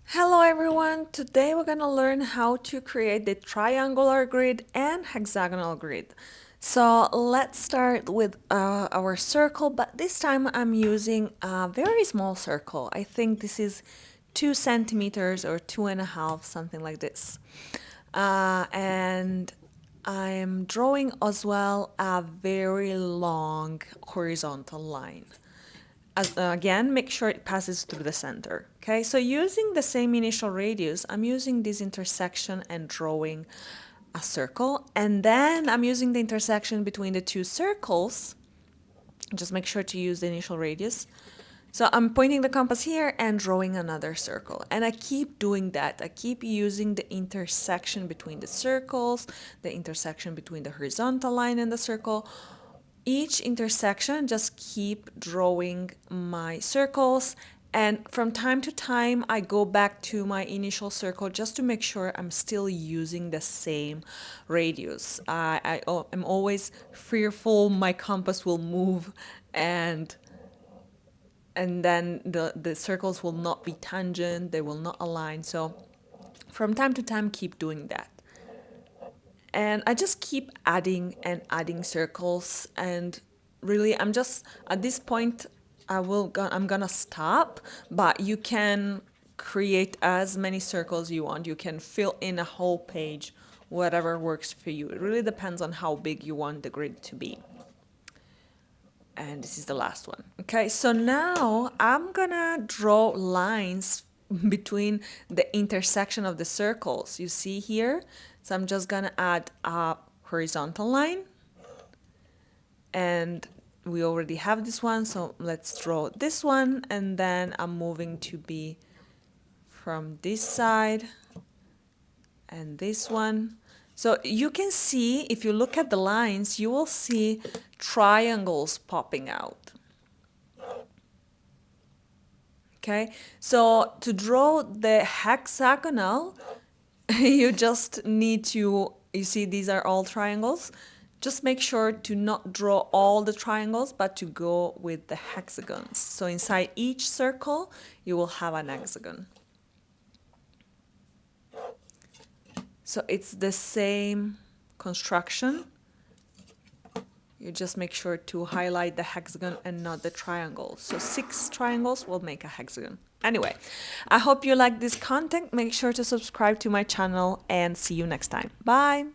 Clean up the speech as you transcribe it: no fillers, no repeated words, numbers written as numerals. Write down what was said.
Hello everyone! Today we're going to learn how to create the triangular grid and hexagonal grid. So let's start with our circle, but this time I'm using a very small circle. I think this is 2 centimeters or 2.5, something like this. And I'm drawing as well a very long horizontal line. Again, make sure it passes through the center. Okay, so using the same initial radius, I'm using this intersection and drawing a circle. And then I'm using the intersection between the two circles. Just make sure to use the initial radius. So I'm pointing the compass here and drawing another circle. And I keep doing that. I keep using the intersection between the circles, the intersection between the horizontal line and the circle. Each intersection, just keep drawing my circles, and from time to time I go back to my initial circle just to make sure I'm still using the same radius. I'm always fearful my compass will move and then the circles will not be tangent, they will not align. So from time to time keep doing that. And I just keep adding and adding circles, and really I'm just at this point I'm gonna stop, but you can create as many circles you want. You can fill in a whole page, whatever works for you. It really depends on how big you want the grid to be. And this is the last one. Okay, so now I'm gonna draw lines between the intersection of the circles you see here. So I'm just gonna add a horizontal line, and we already have this one, so let's draw this one, and then I'm moving to be from this side and this one. So you can see, if you look at the lines, you will see triangles popping out. Okay, so to draw the hexagonal, you just need to, you see these are all triangles. Just make sure to not draw all the triangles, but to go with the hexagons. So inside each circle, you will have an hexagon. So it's the same construction. You just make sure to highlight the hexagon and not the triangle. So 6 triangles will make a hexagon. Anyway, I hope you like this content. Make sure to subscribe to my channel and see you next time. Bye!